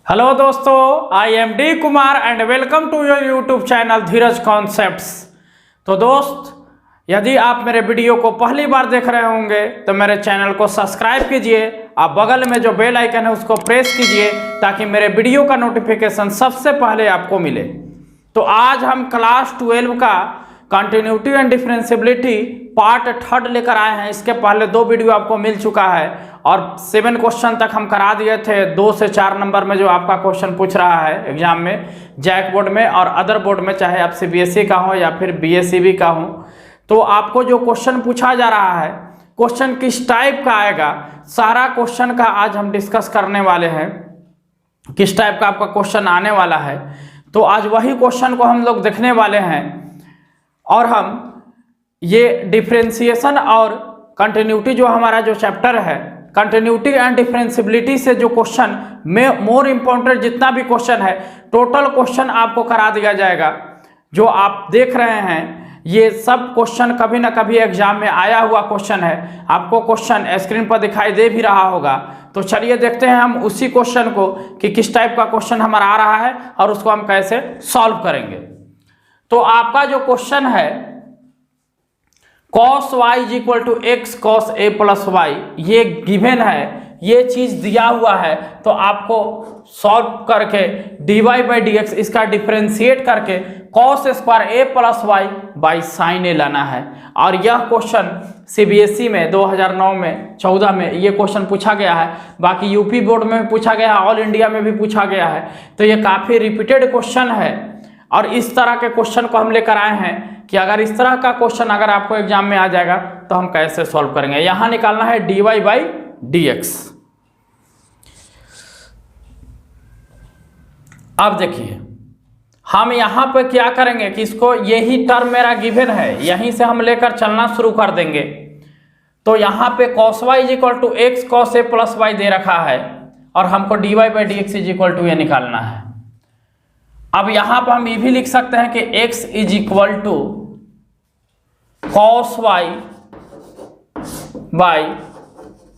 Hello दोस्तों, I am D Kumar and welcome to your YouTube channel Dheeraj concepts. तो दोस्त, यदि आप मेरे वीडियो को पहली बार देख रहे होंगे तो मेरे चैनल को सब्सक्राइब कीजिए। आप बगल में जो बेल आइकन है उसको प्रेस कीजिए ताकि मेरे वीडियो का नोटिफिकेशन सबसे पहले आपको मिले। तो आज हम क्लास 12 का कंटिन्यूटी एंड डिफरेंशियबिलिटी पार्ट 3 लेकर आए हैं। इसके पहले 2 वीडियो आपको मिल चुका है और 7 क्वेश्चन तक हम करा दिए थे। 2 से 4 नंबर में जो आपका क्वेश्चन पूछ रहा है एग्जाम में, जैक बोर्ड में और अदर बोर्ड में, चाहे आप सीबीएसई का हो या फिर बीएसईबी का हो, तो आपको जो क्वेश्चन पूछा जा रहा है, क्वेश्चन किस टाइप का आएगा, सारा क्वेश्चन का आज हम डिस्कस करने वाले हैं। किस टाइप का आपका क्वेश्चन आने वाला है, तो आज वही क्वेश्चन को हम लोग देखने वाले हैं। और हम ये डिफरेंशिएशन और कंटिन्यूटी जो हमारा जो चैप्टर है, कंटिन्यूटी एंड डिफरेंशियबिलिटी से जो क्वेश्चन में मोर इम्पोर्टेंट जितना भी क्वेश्चन है, टोटल क्वेश्चन आपको करा दिया जाएगा। जो आप देख रहे हैं ये सब क्वेश्चन कभी ना कभी एग्जाम में आया हुआ क्वेश्चन है। आपको क्वेश्चन स्क्रीन पर दिखाई दे भी रहा होगा। तो चलिए देखते हैं हम उसी क्वेश्चन को कि किस टाइप का क्वेश्चन हमारा आ रहा है और उसको हम कैसे सॉल्व करेंगे। तो आपका जो क्वेश्चन है cos y = x cos a + y, ये गिवन है, ये चीज दिया हुआ है। तो आपको सॉल्व करके dy/dx इसका डिफरेंशिएट करके cos² a + y sin a लाना है। और यह क्वेश्चन सीबीएसई में 2009 में 14 में ये क्वेश्चन पूछा गया है। बाकी यूपी बोर्ड में भी पूछा गया है, ऑल इंडिया में भी पूछा गया है। तो ये काफ़ी रिपीटेड क्वेश्चन है और इस तरह के क्वेश्चन को हम लेकर आए हैं कि अगर इस तरह का क्वेश्चन अगर आपको एग्जाम में आ जाएगा तो हम कैसे सॉल्व करेंगे। यहां निकालना है dy/dx। अब देखिए हम यहां पे क्या करेंगे कि इसको, यही टर्म मेरा गिवन है, यहीं से हम लेकर चलना शुरू कर देंगे। तो यहां पे cos y = x cos a + y दे रखा है और हमको dy/dx = ये निकालना है। अब यहां पर हम ये भी लिख सकते हैं कि x = cos y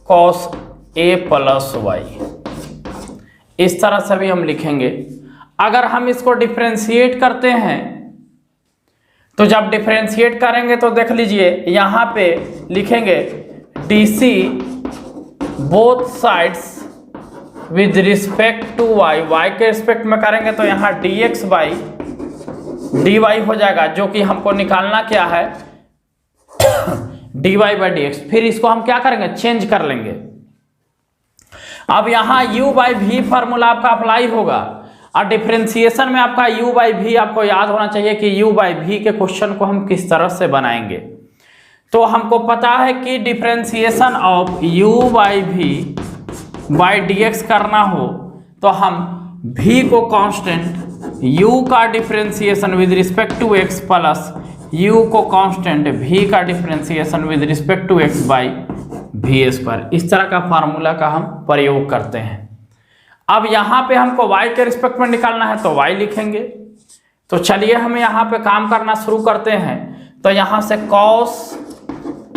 cos a + y, इस तरह से भी हम लिखेंगे। अगर हम इसको डिफरेंशिएट करते हैं तो जब डिफरेंशिएट करेंगे तो देख लीजिए यहां पे लिखेंगे dc both sides with respect to y के रिस्पेक्ट में करेंगे तो यहाँ dx/dy हो जाएगा, जो कि हमको निकालना क्या है dy/dx। फिर इसको हम क्या करेंगे, चेंज कर लेंगे। अब यहाँ u/v फार्मूला आपका अप्लाई होगा और डिफरेंशिएशन में आपका u/v आपको याद होना चाहिए कि u/v के क्वेश्चन को हम किस तरह से बनाएंगे। तो हमको पता है कि डिफरेंशिएशन ऑफ u/v/dx करना हो तो हम v को कांस्टेंट, u का differentiation with respect to x plus u को कांस्टेंट v का differentiation with respect to x/v², इस तरह का फार्मूला का हम प्रयोग करते हैं। अब यहाँ पे हमको y के रिस्पेक्ट में निकालना है तो y लिखेंगे। तो चलिए हम यहाँ पे काम करना शुरू करते हैं। तो यहाँ से cos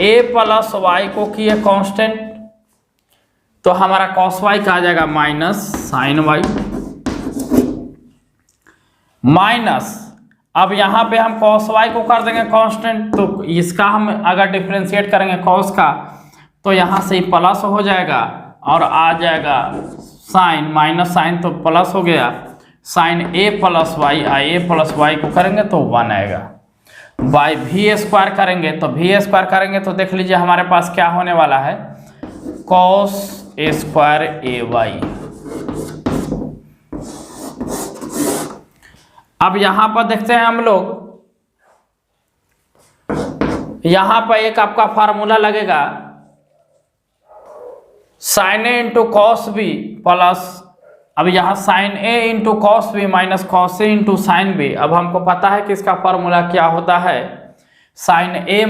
a + y को किए कांस्टेंट, तो हमारा cos y का आ जाएगा माइनस sin y माइनस, अब यहाँ पे हम cos y को कर देंगे कांस्टेंट। तो इसका हम अगर डिफरेंशिएट करेंगे cos का तो यहाँ से प्लस हो जाएगा और आ जाएगा साइन, माइनस साइन तो प्लस हो गया, sign a + y, a + y को करेंगे तो 1 आएगा। बाई v² करेंगे तो v² करेंगे तो देख लीजिए हमारे पास क्या होने वाला है, cos a²ay। अब यहां पर देखते हैं हम लोग, यहां पर एक आपका फार्मूला लगेगा sin a × cos b plus, अब यहाँ sin a × cos b minus cos a × sin b। अब हमको पता है कि इसका फार्मूला क्या होता है, sin a -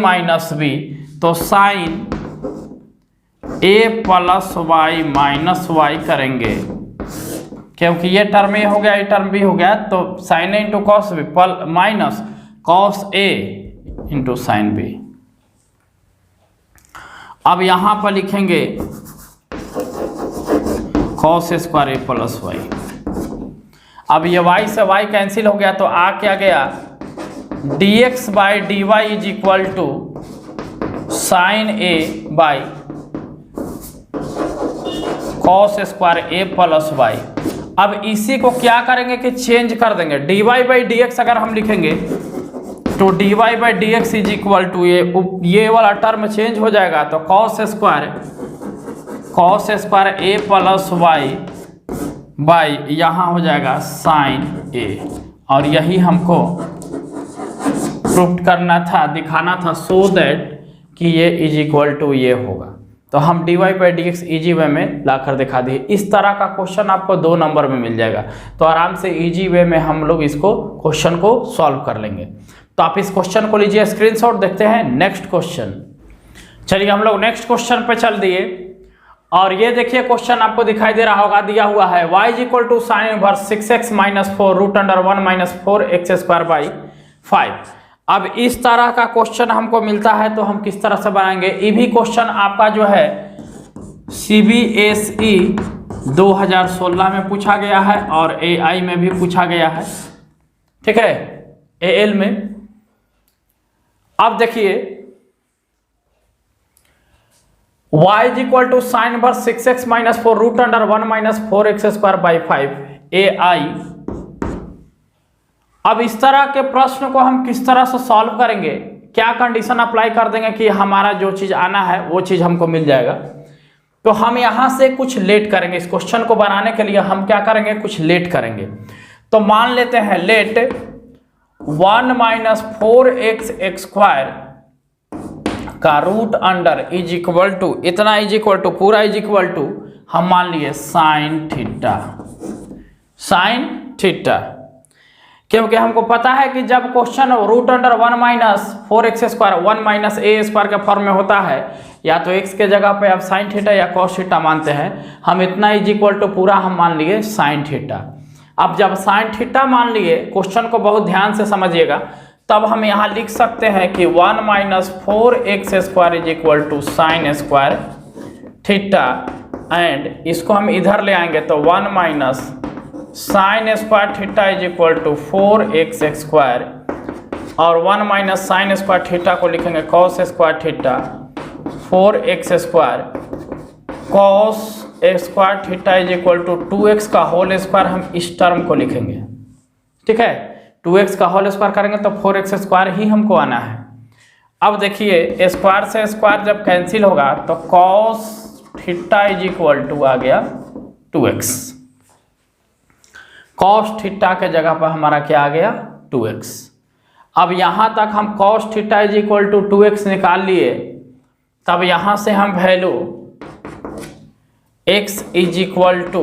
b, तो sin a + y - y करेंगे, क्योंकि ये टर्म ए हो गया, ये टर्म बी हो गया। तो sin a × cos b minus cos a × sin b। अब यहाँ पर लिखेंगे cos² a + y। अब ये y से y कैंसिल हो गया तो आ क्या गया, dx by D Y is equal to sine A by cos square A plus Y. अब इसी को क्या करेंगे कि चेंज कर देंगे, D Y by D X अगर हम लिखेंगे तो D Y by D x is equal to ये वाला टर्म चेंज हो जाएगा तो cos square A plus Y by यहाँ हो जाएगा साइन ए। और यही हमको प्रूफ करना था, दिखाना था, सो दैट कि ये इज इक्वल टू ये होगा। तो हम D Y by D X easy way में लाकर दिखा दिए। इस तरह का क्वेश्चन आपको 2 नंबर में मिल जाएगा, तो आराम से ईजी वे में हम लोग इसको क्वेश्चन को सॉल्व कर लेंगे। तो आप इस क्वेश्चन को लीजिए स्क्रीनशॉट, देखते हैं नेक्स्ट क्वेश्चन। चलिए हम लोग नेक्स्ट क्वेश्चन पे चल दिए और ये देखिए क्वेश्चन आपको दिखाई दे रहा होगा, दिया हुआ है y is equal to sine inverse 6x minus 4 root under 1 minus 4x square by 5। अब इस तरह का क्वेश्चन हमको मिलता है तो हम किस तरह से बनाएंगे। ये भी क्वेश्चन आपका जो है CBSE 2016 में पूछा गया है और AI में भी पूछा गया है, ठीक है, AL में। अब देखिए y is equal to sine inverse 6x minus 4 root under 1 minus 4x square by 5 AI। अब इस तरह के प्रश्न को हम किस तरह से सॉल्व करेंगे, क्या कंडीशन अप्लाई कर देंगे कि हमारा जो चीज़ आना है वो चीज़ हमको मिल जाएगा। तो हम यहाँ से कुछ लेट करेंगे, इस क्वेश्चन को बनाने के लिए हम क्या करेंगे, कुछ लेट करेंगे। तो मान लेते हैं लेट 1 माइनस 4x स्क्वायर का root under is equal to इतना, इज इक्वल टू पूरा इज इक्वल टू हम मान लिए साइन थीटा, क्योंकि हमको पता है कि जब question root under 1 minus 4x square 1 minus A square के फॉर्म में होता है, या तो x के जगह पे आप साइन थीटा या कॉस थीटा मानते हैं, हम इतना इज इक्वल टू पूरा हम मान लिए साइन थीटा। अब जब साइन थीटा मान लिए, क्वेश्चन को बहुत ध्यान से समझिएगा, तब हम यहाँ लिख सकते हैं कि 1 minus 4x square is equal to sine square theta, and इसको हम इधर ले आएंगे तो 1 minus sine square theta is equal to 4x square, और 1 माइनस साइन स्क्वायर थीटा को लिखेंगे cos square theta 4x square, cos square theta is equal to 2x का होल स्क्वायर, हम इस टर्म को लिखेंगे, ठीक है। 2x का होल स्क्वायर करेंगे तो 4x स्क्वायर ही हमको आना है। अब देखिए स्क्वायर से स्क्वायर जब कैंसिल होगा तो cos theta is equal to आ गया 2x, कॉस थीटा के जगह पर हमारा क्या आ गया 2x। अब यहाँ तक हम cos theta is equal to 2x निकाल लिए, तब यहाँ से हम value x is equal to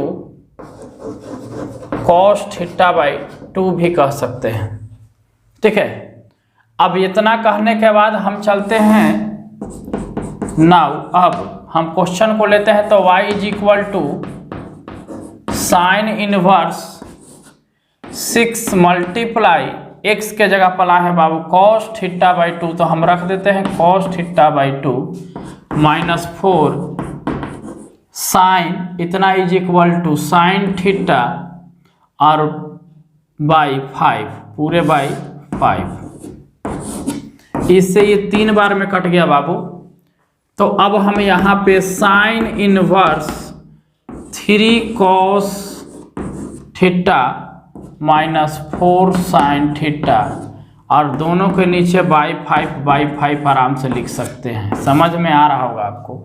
cos theta by 2 भी कह सकते हैं, ठीक है। अब इतना कहने के बाद हम चलते हैं नाउ, अब हम क्वेश्चन को लेते हैं तो y is equal to sine inverse 6 multiply x के जगह पर है बाबू कॉस थीटा बाई 2, तो हम रख देते हैं cos theta by 2 minus 4 sine इतना is equal to sine theta और बाई 5 पूरे बाई 5। इससे ये 3 बार में कट गया बाबू। तो अब हम यहाँ पे sine inverse 3 cos theta minus 4 sign theta, और दोनों के नीचे बाई 5 आराम से लिख सकते हैं। समझ में आ रहा होगा आपको,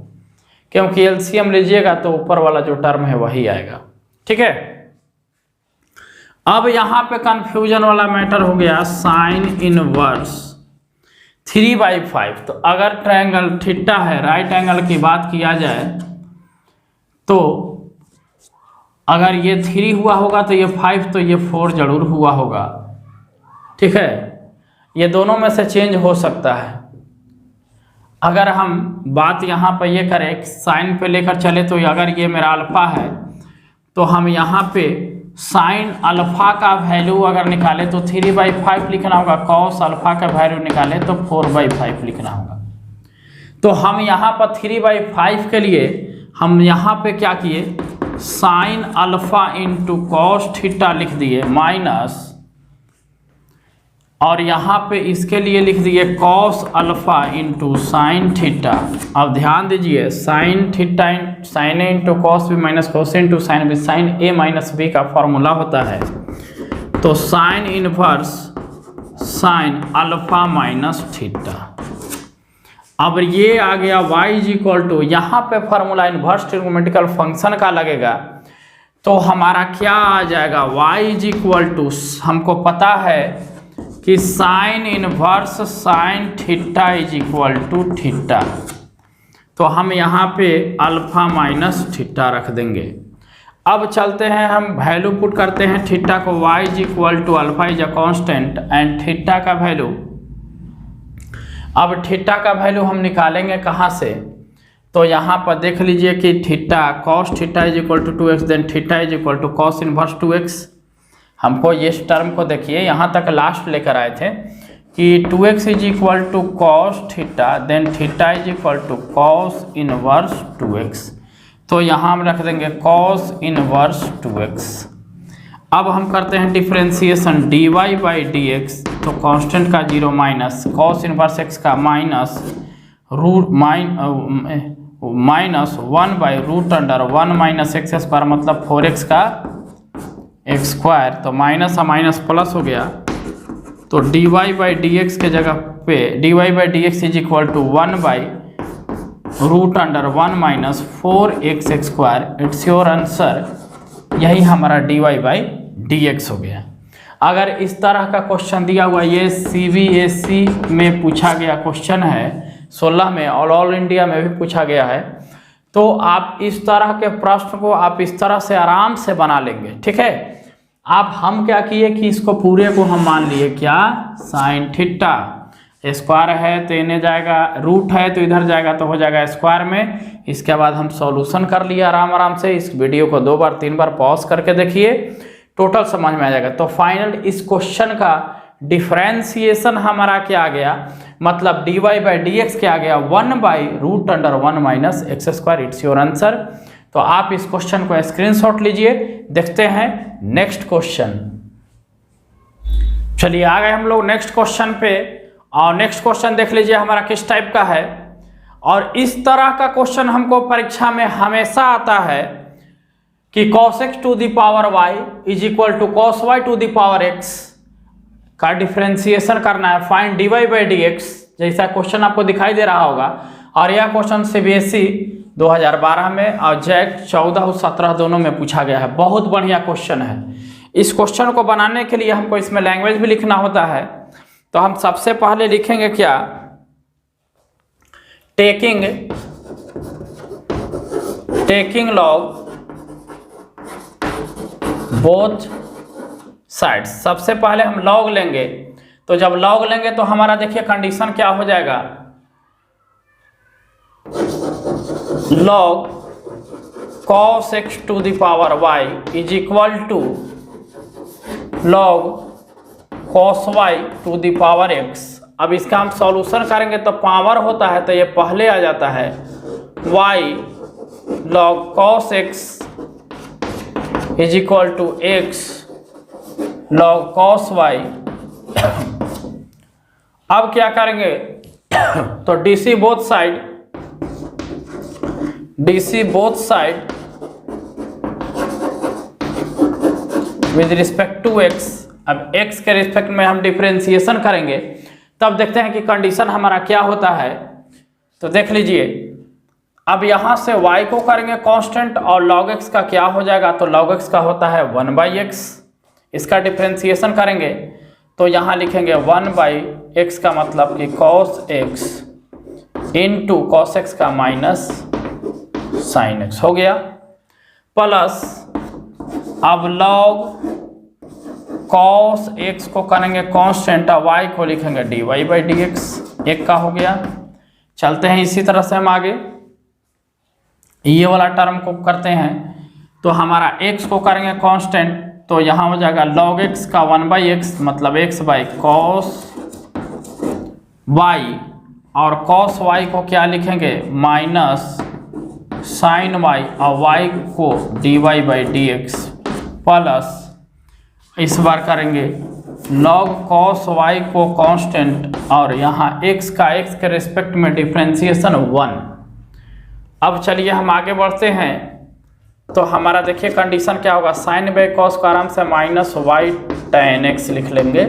क्योंकि एलसीएम लीजिएगा तो ऊपर वाला जो टर्म है वही आएगा, ठीक है। अब यहाँ पे कंफ्यूजन वाला मैटर हो गया, साइन इनवर्स 3/5। तो अगर ट्रायंगल थीटा है, राइट एंगल की बात किया जाए तो अगर ये 3 हुआ होगा तो ये 5, तो ये 4 जरूर हुआ होगा, ठीक है। ये दोनों में से चेंज हो सकता है। अगर हम बात यहाँ पर ये करें साइन पे लेकर चले, तो अगर ये मेरा अल्फा है तो हम यहाँ पे साइन अल्फा का वैल्यू अगर निकाले तो 3/5 लिखना होगा, कॉस अल्फा का वैल्यू निकाले तो 4/5 लिखना होगा। तो हम यहाँ पर 3/5 के लिए हम यहाँ पे क्या किए, sine alpha into cos theta लिख दिए माइनस, और यहाँ पे इसके लिए लिख दिए cos alpha into sine theta. अब ध्यान दीजिए sine theta sine A into cos B minus cos into sine B, sine A minus B का फॉर्मूला होता है। तो sine inverse sine alpha minus theta. अब ये आ गया y इज इक्वल टू, यहाँ पे फॉर्मूला इनवर्स ट्रिग्नोमेट्रिकल फंक्शन का लगेगा, तो हमारा क्या आ जाएगा y इज इक्वल टू, हमको पता है कि sine inverse sine theta is equal to theta, तो हम यहाँ पे अल्फा माइनस थीटा रख देंगे। अब चलते हैं हम वैल्यू पुट करते हैं थीटा को, y is equal to alpha is a constant and theta का वैल्यू, अब थीटा का वैल्यू हम निकालेंगे कहाँ से, तो यहाँ पर देख लीजिए कि theta cos theta is equal to 2x then theta is equal to cos inverse 2x। हमको ये टर्म को देखिए, यहाँ तक लास्ट लेकर आए थे कि 2x is equal to cos theta then theta is equal to cos inverse 2x, तो यहाँ हम रख देंगे कॉस इनवर्स 2x। अब हम करते हैं differentiation dy by D X, तो कांस्टेंट का 0 माइनस कॉस इनवर्स x का minus root minus 1 by root under 1 minus x square, मतलब 4x का एक्स स्क्वायर, तो माइनस माइनस प्लस हो गया, तो dy बाई डी एक्स के जगह पे dy by D x is equal to 1 by root under 1 minus 4x square. It's your answer, यही हमारा dy बाई डी एक्स हो गया। अगर इस तरह का क्वेश्चन दिया हुआ, ये CBSE में पूछा गया क्वेश्चन है 16 में, और ऑल इंडिया में भी पूछा गया है, तो आप इस तरह के प्रश्न को आप इस तरह से आराम से बना लेंगे, ठीक है। आप हम क्या किए कि इसको पूरे को हम मान लिए क्या, साइन थीटा, स्क्वायर है तो इन्हें जाएगा, रूट है तो इधर जाएगा, तो हो जाएगा स्क्वायर में। इसके बाद हम सॉल्यूशन कर लिए आराम से। इस वीडियो को 2 बार 3 बार पॉज करके देखिए, टोटल समझ में आ जाएगा। तो फाइनल इस क्वेश्चन का डिफरेंशिएशन हमारा क्या आ गया, मतलब dy बाई डी एक्स क्या आ गया, 1 by root under 1 minus x square. It's your answer. तो आप इस क्वेश्चन को स्क्रीनशॉट लीजिए। देखते हैं नेक्स्ट क्वेश्चन। चलिए आ गए हम लोग नेक्स्ट क्वेश्चन पे, और नेक्स्ट क्वेश्चन देख लीजिए हमारा किस टाइप का है। और इस तरह का क्वेश्चन हमको परीक्षा में हमेशा आता है कि cos x to the power y is equal to cos y to the power x का डिफरेंशिएशन करना है, find dy by D x, जैसा क्वेश्चन आपको दिखाई दे रहा होगा। और यह क्वेश्चन CBSE 2012 में और जैक 14 और 17 दोनों में पूछा गया है। बहुत बढ़िया क्वेश्चन है। इस क्वेश्चन को बनाने के लिए हमको इसमें लैंग्वेज भी लिखना होता है, तो हम सबसे पहले लिखेंगे क्या, टेकिंग लॉग बोथ साइड्स। सबसे पहले हम लॉग लेंगे, तो जब लॉग लेंगे तो हमारा देखिए कंडीशन क्या हो जाएगा, log cos x to the power y is equal to log cos y to the power x। अब इसका हम सॉल्यूशन करेंगे तो पावर होता है तो ये पहले आ जाता है, y log cos x is equal to x log cos y। अब क्या करेंगे तो DC both side with respect to x। अब x के रिस्पेक्ट में हम डिफरेंशिएशन करेंगे, तब देखते हैं कि कंडीशन हमारा क्या होता है। तो देख लीजिए, अब यहाँ से y को करेंगे कांस्टेंट और log x का क्या हो जाएगा, तो log x का होता है 1 बाई एक्स। इसका डिफरेंशिएशन करेंगे तो यहाँ लिखेंगे 1 बाई एक्स का मतलब कि cos x into cos x का माइनस sin x हो गया, प्लस अब log cos x को करेंगे कांस्टेंट और y को लिखेंगे dy बाई डी एक्स, एक का हो गया। चलते हैं इसी तरह से हम आगे, ये वाला टर्म को करते हैं तो हमारा x को करेंगे कांस्टेंट, तो यहाँ हो जाएगा log x का 1 बाई एक्स मतलब x बाई cos y, और cos y को क्या लिखेंगे माइनस साइन वाई और वाई को d Y by D x plus इस बार करेंगे लॉग कॉस वाई को कांस्टेंट और यहाँ x का x के रिस्पेक्ट में डिफ्रेंसिएशन 1। अब चलिए हम आगे बढ़ते हैं। तो हमारा देखिए कंडीशन क्या होगा, साइन बाई कॉस को आराम से माइनस वाई टेन एक्स लिख लेंगे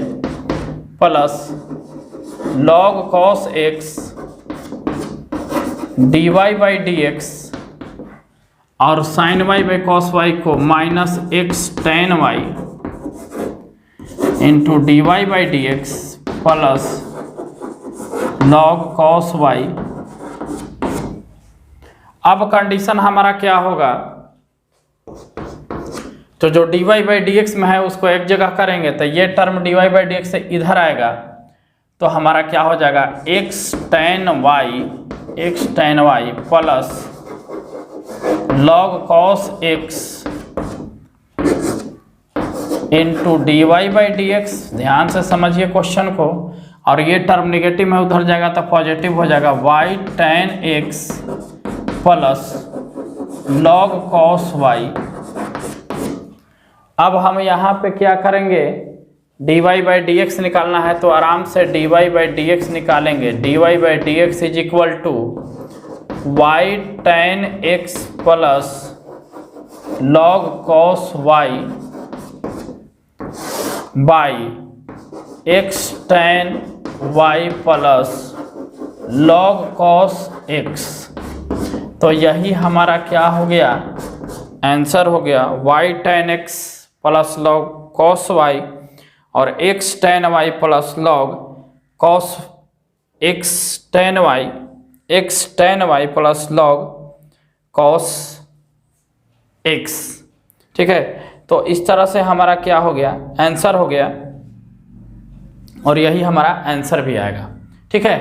plus log cos X D Y by D X और sine Y by cos Y को minus X tan Y into D Y by D x plus log cos Y. अब condition हमारा क्या होगा, तो जो D Y by D X में है उसको एक जगह करेंगे तो ये term D Y by D X से इधर आएगा, तो हमारा क्या हो जाएगा X tan Y plus log cos x into D Y by D x. ध्यान से समझिए क्वेश्चन को, और ये टर्म निगेटिव में उधर जाएगा तो पॉजिटिव हो जाएगा Y tan X plus log cos Y. अब हम यहाँ पे क्या करेंगे, D Y by D X निकालना है तो आराम से D Y by D X निकालेंगे। D Y by D x is equal to Y tan X plus log cos Y by X tan Y plus log cos X. तो यही हमारा क्या हो गया, आंसर हो गया Y tan X plus log cos y और x tan Y plus log cos x tan Y plus log cos x. ठीक है, तो इस तरह से हमारा क्या हो गया, आंसर हो गया, और यही हमारा आंसर भी आएगा। ठीक है,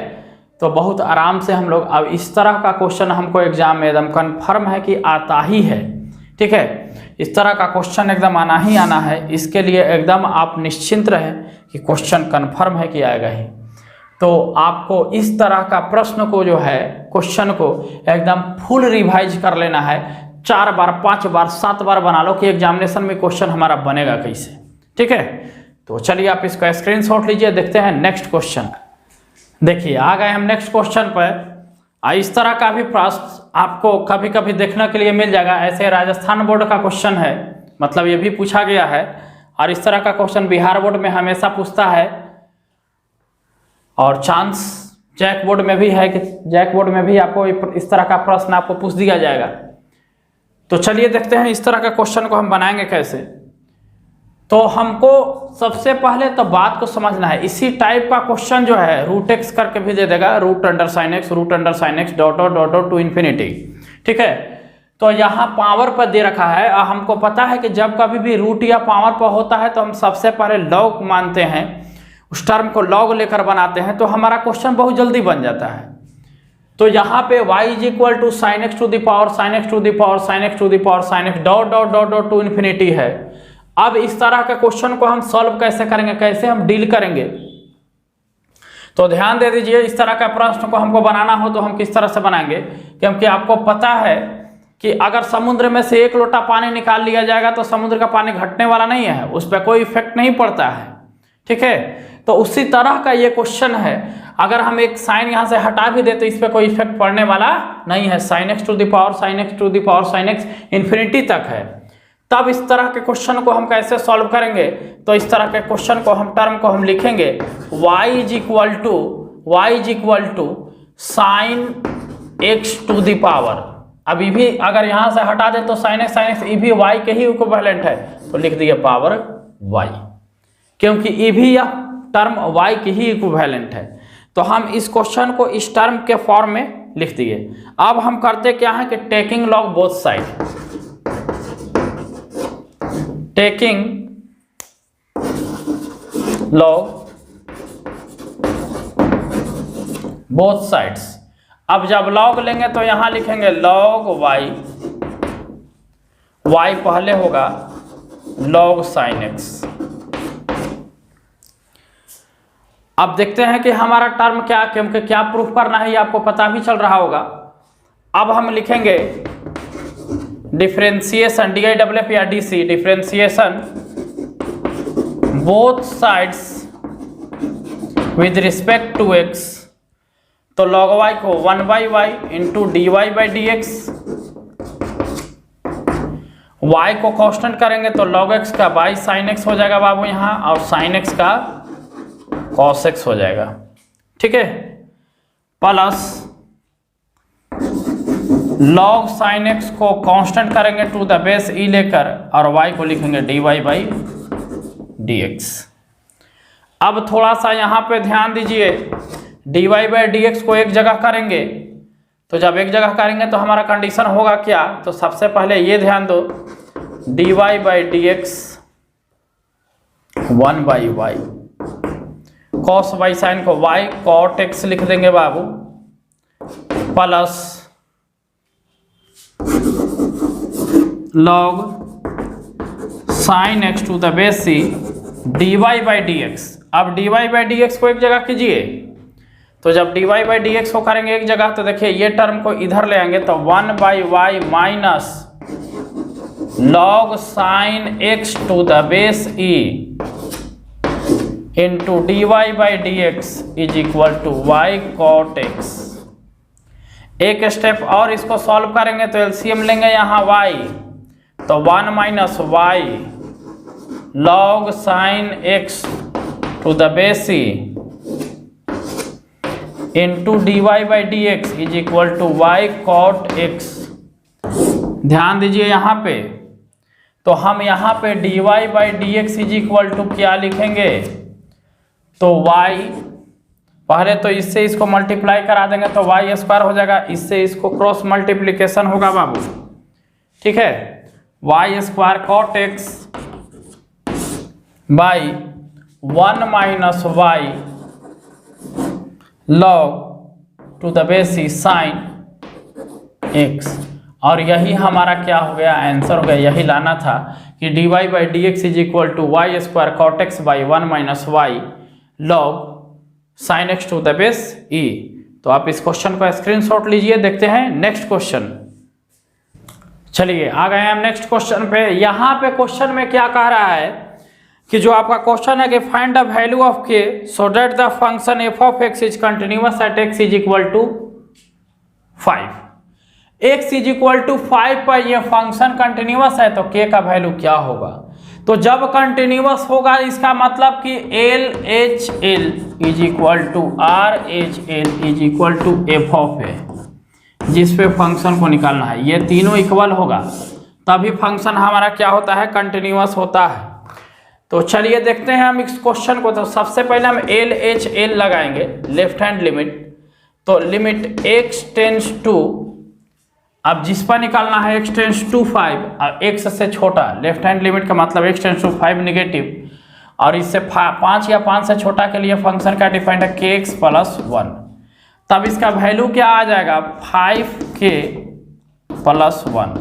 तो बहुत आराम से हम लोग, अब इस तरह का क्वेश्चन हमको एग्जाम में एकदम कन्फर्म है कि आता ही है। ठीक है, इस तरह का क्वेश्चन एकदम आना ही आना है, इसके लिए एकदम आप निश्चिंत रहें कि क्वेश्चन कन्फर्म है कि आएगा ही। तो आपको इस तरह का प्रश्न को जो है, क्वेश्चन को एकदम फुल रिवाइज कर लेना है, 4 बार 5 बार 7 बार बना लो कि एग्जामिनेशन में क्वेश्चन हमारा बनेगा कैसे। ठीक है, तो चलिए आप इसका स्क्रीनशॉट लीजिए, देखते हैं नेक्स्ट क्वेश्चन। देखिए आ गए हम नेक्स्ट क्वेश्चन पर। इस तरह का भी प्रश्न आपको कभी कभी देखने के लिए मिल जाएगा। ऐसे राजस्थान बोर्ड का क्वेश्चन है, मतलब ये भी पूछा गया है, और इस तरह का क्वेश्चन बिहार बोर्ड में हमेशा पूछता है, और चांस जैक बोर्ड में भी है कि जैक बोर्ड में भी आपको इस तरह का प्रश्न आपको पूछ दिया जाएगा। तो चलिए देखते हैं इस तरह का क्वेश्चन को हम बनाएंगे कैसे। तो हमको सबसे पहले तो बात को समझना है, इसी टाइप का क्वेश्चन जो है रूट एक्स करके भी दे देगा, root under sine x dot dot to infinity. ठीक है, तो यहाँ पावर पर दे रखा है, और हमको पता है कि जब कभी भी रूट या पावर पर होता है तो हम सबसे पहले लॉग मानते हैं, उस टर्म को लॉग लेकर बनाते हैं, तो हमारा क्वेश्चन बहुत जल्दी बन जाता है। तो यहाँ पे y is equal to sine x to the power sine x to the power sine x to the power sine x dot dot dot dot to infinity है। अब इस तरह के क्वेश्चन को हम सॉल्व कैसे करेंगे, कैसे हम डील करेंगे, तो ध्यान दे दीजिए। इस तरह का प्रश्न को हमको बनाना हो तो हम किस तरह से बनाएंगे, क्योंकि आपको पता है कि अगर समुद्र में से 1 लोटा पानी निकाल लिया जाएगा तो समुद्र का पानी घटने वाला नहीं है, उस पर कोई इफेक्ट नहीं पड़ता है। ठीक है, तो उसी तरह का ये क्वेश्चन है, अगर हम एक साइन यहाँ से हटा भी दें तो इस पर कोई इफेक्ट पड़ने वाला नहीं है। Sine x to the power sine x to the power sine x infinity तक है। तब इस तरह के क्वेश्चन को हम कैसे सॉल्व करेंगे, तो इस तरह के क्वेश्चन को हम टर्म को हम लिखेंगे y is equal to sine x to the power. अभी भी अगर यहाँ से हटा दे तो साइन एक्स ये भी y के ही इक्विवेलेंट है, तो लिख दिए पावर y, क्योंकि ये भी यह टर्म y की ही इक्विवेलेंट है। तो हम इस क्वेश्चन को इस टर्म के फॉर्म में लिख दिए। अब हम करते क्या है कि taking log both side, taking log both sides. अब जब लॉग लेंगे तो यहां लिखेंगे लॉग y, y पहले होगा लॉग साइन एक्स। अब देखते हैं कि हमारा टर्म क्या, क्योंकि क्या प्रूफ करना है ये आपको पता भी चल रहा होगा। अब हम लिखेंगे डिफरेंशिएशन DIFF या DC differentiation both sides with respect to x, तो log y को 1/y इंटू dy/dx, y को कांस्टेंट करेंगे तो log x का बाई साइन x हो जाएगा बाबू यहाँ, और साइन x का cos x हो जाएगा, ठीक है, प्लस log साइन x को कांस्टेंट करेंगे टू द बेस e लेकर, और y को लिखेंगे dy/dx। अब थोड़ा सा यहाँ पे ध्यान दीजिए, dy/dx को एक जगह करेंगे, तो जब एक जगह करेंगे तो हमारा कंडीशन होगा क्या, तो सबसे पहले ये ध्यान दो, dy/dx 1/y, cos y sine को y cot x लिख देंगे बाबू, plus log sine x to the base c dy/dx। अब dy/dx को एक जगह कीजिए, तो जब dy/dx को करेंगे एक जगह, तो देखिए ये टर्म को इधर ले आएंगे, तो 1/y minus log sine x to the base e into dy/dx is equal to y cot x। एक स्टेप और इसको सॉल्व करेंगे तो एलसीएम लेंगे यहाँ y, तो 1 minus y log sine x to the base e into dy/dx is equal to y cot x। ध्यान दीजिए यहाँ पे, तो हम यहाँ पे dy/dx इज इक्वल टू क्या लिखेंगे, तो y, पहले तो इससे इसको मल्टीप्लाई करा देंगे तो y स्क्वायर हो जाएगा, इससे इसको क्रॉस मल्टीप्लिकेशन होगा बाबू, ठीक है, y square cot x by 1 minus y log to the base e sine x। और यही हमारा क्या हो गया, आंसर हो गया, यही लाना था कि dy/dx is equal to y square cot x by 1 minus y log sine x to the base e। तो आप इस क्वेश्चन का स्क्रीनशॉट लीजिए, देखते हैं नेक्स्ट क्वेश्चन। चलिए आ गए हम नेक्स्ट क्वेश्चन पे। यहाँ पे क्वेश्चन में क्या कह रहा है कि जो आपका क्वेश्चन है कि find the value of k so that the function f of x is continuous at x is equal to 5। x is equal to 5 पर यह फंक्शन कंटिन्यूअस है, तो k का वैल्यू क्या होगा, तो जब कंटिन्यूअस होगा इसका मतलब कि LHL is equal to RHL is equal to f of a, जिस पे फंक्शन को निकालना है, ये तीनों इक्वल होगा तभी फंक्शन हमारा क्या होता है, कंटिन्यूअस होता है। तो चलिए देखते हैं हम इस क्वेश्चन को। तो सबसे पहले हम LHL लगाएंगे, लेफ्ट हैंड लिमिट, तो लिमिट x टेंस टू, अब जिस पर निकालना है x टेंस टू 5 और x से छोटा, लेफ्ट हैंड लिमिट का मतलब x टेंस टू 5 निगेटिव, और इससे 5 या 5 से छोटा के लिए फंक्शन का डिफाइंड है kx प्लस 1, तब इसका वैल्यू क्या आ जाएगा, 5k प्लस 1।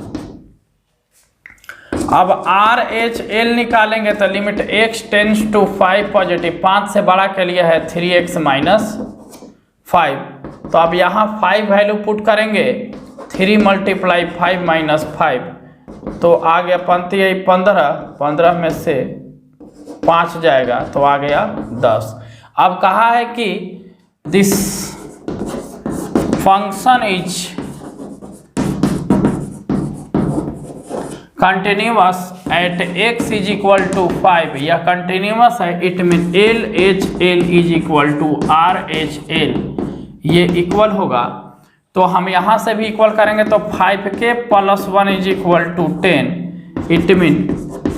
अब RHL निकालेंगे तो limit x tends to 5 positive, 5 से बड़ा के लिए है 3x माइनस 5, तो अब यहाँ 5 वैल्यू पुट करेंगे, 3 मल्टीप्लाई 5 माइनस 5, तो आ गया 15 में से 5 जाएगा तो आ गया 10। अब कहा है कि this function is continuous at x is equal to 5, या कंटिन्यूअस है, it mean LHL is equal to RHL, ये इक्वल होगा, तो हम यहाँ से भी इक्वल करेंगे, तो 5k plus 1 is equal to 10, it mean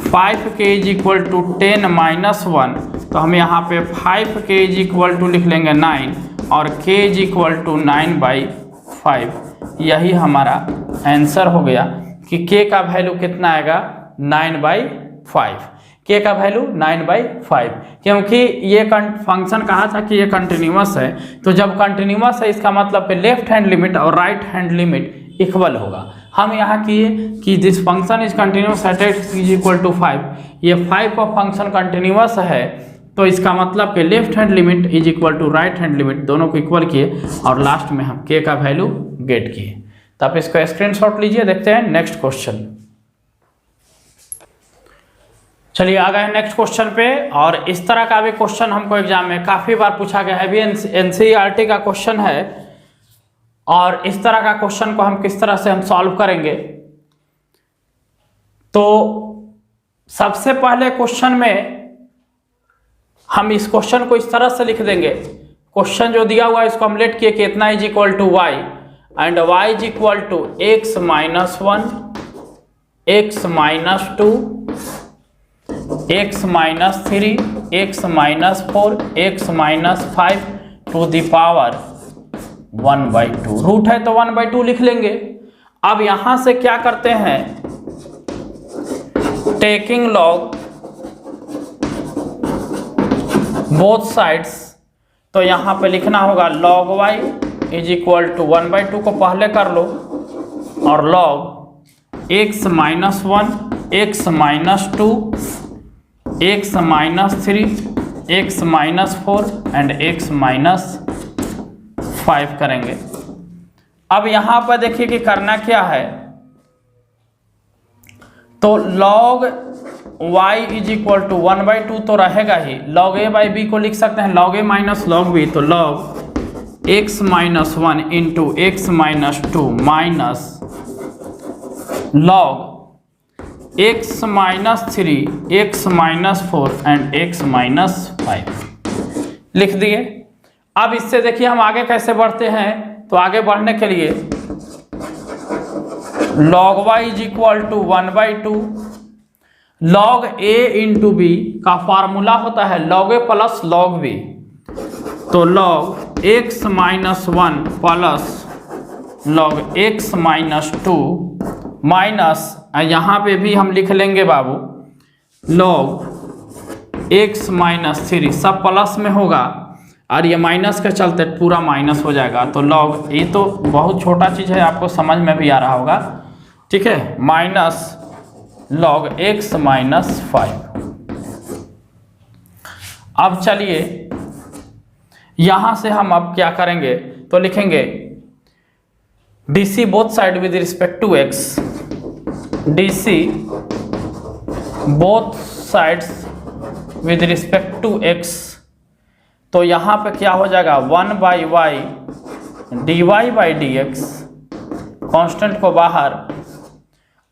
5k is equal to 10 minus 1, तो हम यहाँ पे 5k इज इक्वल टू लिख लेंगे 9 और k इज इक्वल टू 9/5। यही हमारा आंसर हो गया कि k का वैल्यू कितना आएगा, 9/5, k का वैल्यू 9/5, क्योंकि ये फंक्शन कहा था कि ये कंटिन्यूअस है, तो जब कंटिन्यूअस है इसका मतलब कि लेफ्ट हैंड लिमिट और राइट हैंड लिमिट इक्वल होगा। हम यहाँ किए कि this function is continuous at x is equal to 5, ये 5 का फंक्शन कंटिन्यूअस है, तो इसका मतलब कि left hand limit is equal to right hand limit, दोनों को इक्वल किए और लास्ट में हम k का वैल्यू गेट किए। तो आप इसको स्क्रीनशॉट लीजिए। देखते हैं नेक्स्ट क्वेश्चन। चलिए आ गए नेक्स्ट क्वेश्चन पे। और इस तरह का भी क्वेश्चन हमको एग्जाम में काफ़ी बार पूछा गया है, भी एनसीईआरटी का क्वेश्चन है। और इस तरह का क्वेश्चन को हम किस तरह से हम सॉल्व करेंगे, तो सबसे पहले क्वेश्चन में हम इस क्वेश्चन को इस तरह से लिख देंगे। क्वेश्चन जो दिया हुआ है इसको हम लेट किए कि इतना is equal to y and y is equal to x minus 1, x minus 2, x minus 3, x minus 4, x minus 5 to the power 1/2। Root है तो 1/2 लिख लेंगे। अब यहां से क्या करते हैं, टेकिंग लॉग बोथ साइड्स, तो यहां पे लिखना होगा log y is equal to 1/2 को पहले कर लो, और log x minus 1, x minus 2, x minus 3, x minus 4 and x minus 5 करेंगे। अब यहां पर देखिए कि करना क्या है, तो log y is equal to 1/2 तो रहेगा ही, log a बाई बी को लिख सकते हैं log a minus log b, तो log x minus 1 into x minus 2 minus log x minus 3, x minus 4 and x minus 5 लिख दिए। अब इससे देखिए हम आगे कैसे बढ़ते हैं, तो आगे बढ़ने के लिए log y is equal to 1/2, log a into b का फार्मूला होता है log a plus log b, तो log x minus 1 plus log x minus 2 minus, यहाँ पे भी हम लिख लेंगे बाबू log x माइनस 3, सब प्लस में होगा और ये माइनस के चलते पूरा माइनस हो जाएगा, तो log, ये तो बहुत छोटा चीज़ है, आपको समझ में भी आ रहा होगा, ठीक है, माइनस log x माइनस 5। अब चलिए यहां से हम अब क्या करेंगे, तो लिखेंगे DC both side with respect to x, DC both sides with respect to x, तो यहां पे क्या हो जाएगा 1/y dy/dx, कांस्टेंट को बाहर,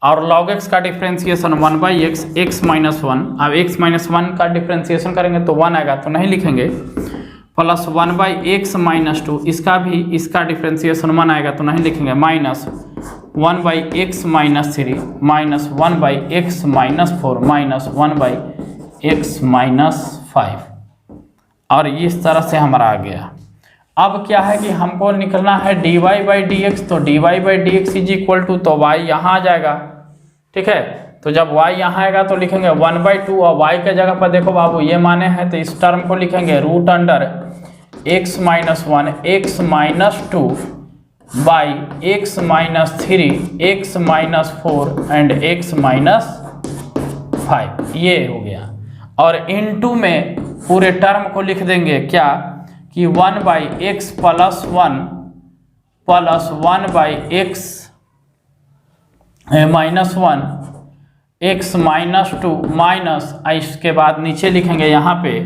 और log x का डिफ्रेंसिएशन 1/x, x माइनस 1, अब x माइनस 1 का डिफ्रेंसिएशन करेंगे तो 1 आएगा तो नहीं लिखेंगे, प्लस 1/x माइनस 2, इसका भी, इसका डिफ्रेंसिएशन 1 आएगा तो नहीं लिखेंगे, minus 1/x minus 3 minus 1/x minus 4 minus 1/x minus 5, और इस तरह से हमारा आ गया। अब क्या है कि हमको निकलना है dy/dx, तो dy/dx इज इक्वल टू, तो y यहाँ आ जाएगा, ठीक है, तो जब y यहाँ आएगा तो लिखेंगे 1/2, और y के जगह पर देखो बाबू ये माने हैं तो इस टर्म को लिखेंगे root under x minus 1, x minus 2 by x minus 3, x minus 4 and x minus 5, ये हो गया। और इनटू में पूरे टर्म को लिख देंगे क्या कि 1/x plus 1 plus 1/x minus 1, x minus 2 minus, इसके बाद नीचे लिखेंगे यहाँ पे,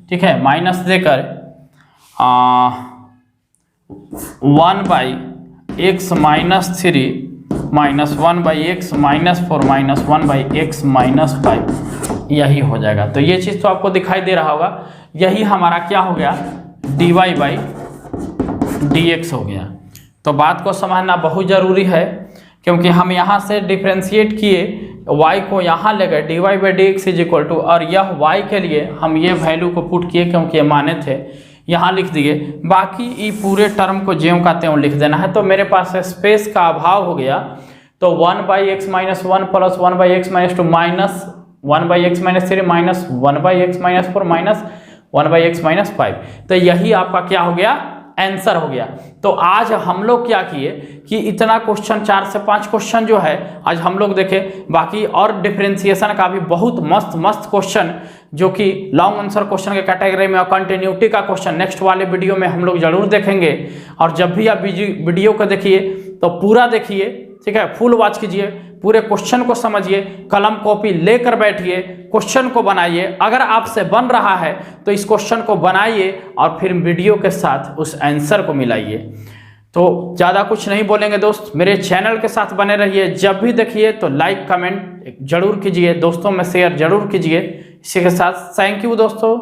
ठीक है, माइनस देकर 1/x minus 3 minus 1/x minus 4 minus 1/x minus 5, यही हो जाएगा। तो ये चीज़ तो आपको दिखाई दे रहा होगा, यही हमारा क्या हो गया dy/dx हो गया। तो बात को समझना बहुत ज़रूरी है, क्योंकि हम यहाँ से डिफ्रेंशिएट किए, y को यहाँ ले गए dy/dx इज इक्वल टू, और यह y के लिए हम ये वैल्यू को पुट किए क्योंकि ये माने थे, यहाँ लिख दिए, बाकी ये पूरे टर्म को ज्यों का त्यों लिख देना है। तो मेरे पास स्पेस का अभाव हो गया, तो 1/x minus 1 plus 1/x minus 2 minus 1/x minus 3 minus 1/x minus 4 minus 1/x minus 5, तो यही आपका क्या हो गया, आंसर हो गया। तो आज हम लोग क्या किए कि इतना क्वेश्चन, 4 से 5 क्वेश्चन जो है आज हम लोग देखे, बाकी और डिफरेंशिएशन का भी बहुत मस्त मस्त क्वेश्चन जो कि लॉन्ग आंसर क्वेश्चन के कैटेगरी में, और कंटिन्यूटी का क्वेश्चन नेक्स्ट वाले वीडियो में हम लोग जरूर देखेंगे। और जब भी आप वीडियो को देखिए तो पूरा देखिए, ठीक है, फुल वॉच कीजिए, पूरे क्वेश्चन को समझिए, कलम कॉपी लेकर बैठिए, क्वेश्चन को बनाइए। अगर आपसे बन रहा है तो इस क्वेश्चन को बनाइए और फिर वीडियो के साथ उस आंसर को मिलाइए। तो ज़्यादा कुछ नहीं बोलेंगे दोस्त, मेरे चैनल के साथ बने रहिए। जब भी देखिए तो लाइक कमेंट जरूर कीजिए, दोस्तों में शेयर जरूर कीजिए। इसी के साथ थैंक यू दोस्तों।